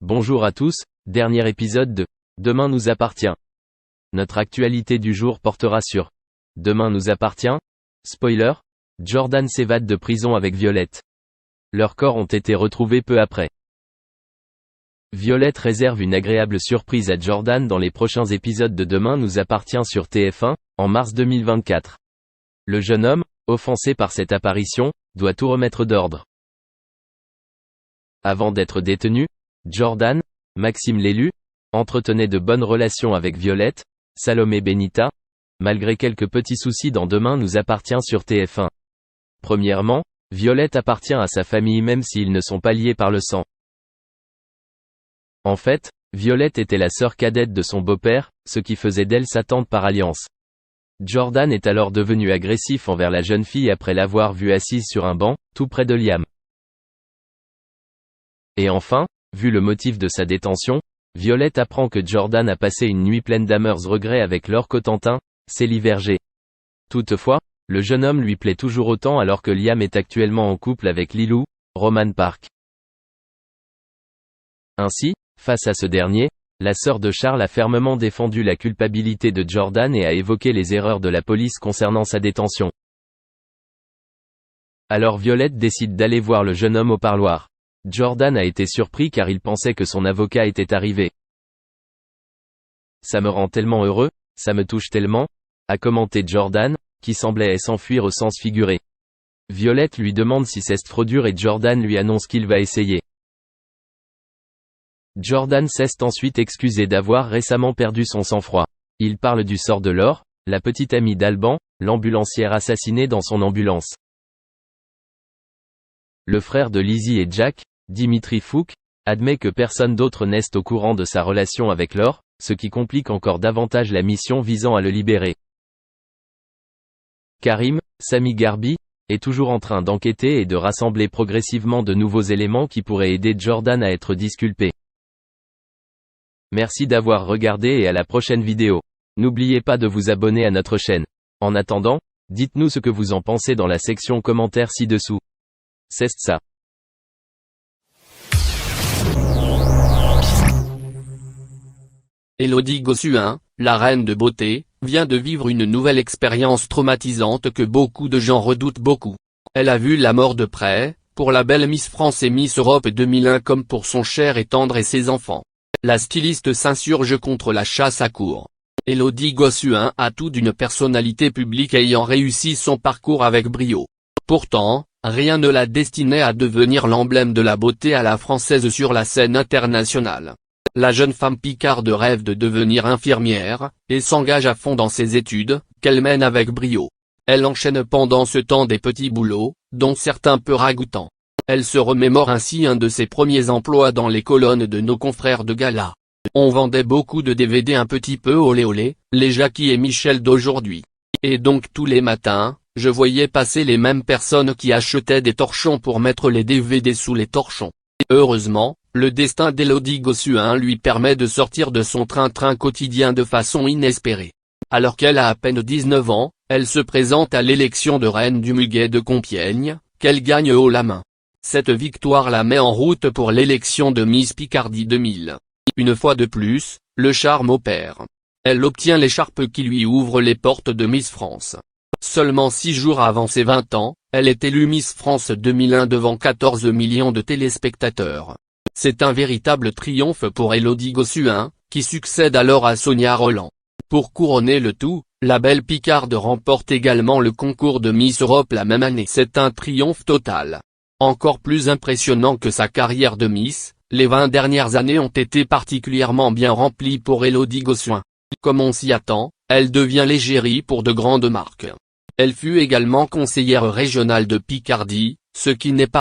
Bonjour à tous, dernier épisode de Demain nous appartient. Notre actualité du jour portera sur Demain nous appartient. Spoiler, Jordan s'évade de prison avec Violette. Leurs corps ont été retrouvés peu après. Violette réserve une agréable surprise à Jordan dans les prochains épisodes de Demain nous appartient sur TF1, en mars 2024. Le jeune homme, offensé par cette apparition, doit tout remettre d'ordre. Avant d'être détenu, Jordan, Maxime l'élu, entretenait de bonnes relations avec Violette, Salomé Benita, malgré quelques petits soucis dans Demain nous appartient sur TF1. Premièrement, Violette appartient à sa famille même s'ils ne sont pas liés par le sang. En fait, Violette était la sœur cadette de son beau-père, ce qui faisait d'elle sa tante par alliance. Jordan est alors devenu agressif envers la jeune fille après l'avoir vue assise sur un banc, tout près de Liam. Et enfin, vu le motif de sa détention, Violette apprend que Jordan a passé une nuit pleine d'amers regrets avec Laure Cotentin, Célie Verger. Toutefois, le jeune homme lui plaît toujours autant alors que Liam est actuellement en couple avec Lilou, Roman Park. Ainsi, face à ce dernier, la sœur de Charles a fermement défendu la culpabilité de Jordan et a évoqué les erreurs de la police concernant sa détention. Alors Violette décide d'aller voir le jeune homme au parloir. Jordan a été surpris car il pensait que son avocat était arrivé. Ça me rend tellement heureux, ça me touche tellement, a commenté Jordan, qui semblait s'enfuir au sens figuré. Violette lui demande si c'est trop dur et Jordan lui annonce qu'il va essayer. Jordan s'est ensuite excusé d'avoir récemment perdu son sang-froid. Il parle du sort de Laure, la petite amie d'Alban, l'ambulancière assassinée dans son ambulance. Le frère de Lizzie et Jack, Dimitri Fouk, admet que personne d'autre n'est au courant de sa relation avec Laure, ce qui complique encore davantage la mission visant à le libérer. Karim, Sami Garbi, est toujours en train d'enquêter et de rassembler progressivement de nouveaux éléments qui pourraient aider Jordan à être disculpé. Merci d'avoir regardé et à la prochaine vidéo. N'oubliez pas de vous abonner à notre chaîne. En attendant, dites-nous ce que vous en pensez dans la section commentaires ci-dessous. C'est ça. Élodie Gossuin, la reine de beauté, vient de vivre une nouvelle expérience traumatisante que beaucoup de gens redoutent beaucoup. Elle a vu la mort de près, pour la belle Miss France et Miss Europe 2001 comme pour son cher et tendre et ses enfants. La styliste s'insurge contre la chasse à courre. Élodie Gossuin a tout d'une personnalité publique ayant réussi son parcours avec brio. Pourtant, rien ne la destinait à devenir l'emblème de la beauté à la française sur la scène internationale. La jeune femme picarde rêve de devenir infirmière, et s'engage à fond dans ses études, qu'elle mène avec brio. Elle enchaîne pendant ce temps des petits boulots, dont certains peu ragoûtants. Elle se remémore ainsi un de ses premiers emplois dans les colonnes de nos confrères de gala. On vendait beaucoup de DVD un petit peu olé olé, les Jackie et Michel d'aujourd'hui. Et donc tous les matins, je voyais passer les mêmes personnes qui achetaient des torchons pour mettre les DVD sous les torchons. Heureusement, le destin d'Élodie Gossuin lui permet de sortir de son train-train quotidien de façon inespérée. Alors qu'elle a à peine 19 ans, elle se présente à l'élection de reine du Muguet de Compiègne, qu'elle gagne haut la main. Cette victoire la met en route pour l'élection de Miss Picardie 2000. Une fois de plus, le charme opère. Elle obtient l'écharpe qui lui ouvre les portes de Miss France. Seulement 6 jours avant ses 20 ans, elle est élue Miss France 2001 devant 14 millions de téléspectateurs. C'est un véritable triomphe pour Élodie Gossuin, qui succède alors à Sonia Rolland. Pour couronner le tout, la belle Picarde remporte également le concours de Miss Europe la même année. C'est un triomphe total. Encore plus impressionnant que sa carrière de Miss, les 20 dernières années ont été particulièrement bien remplies pour Élodie Gossuin. Comme on s'y attend, elle devient l'égérie pour de grandes marques. Elle fut également conseillère régionale de Picardie, ce qui n'est pas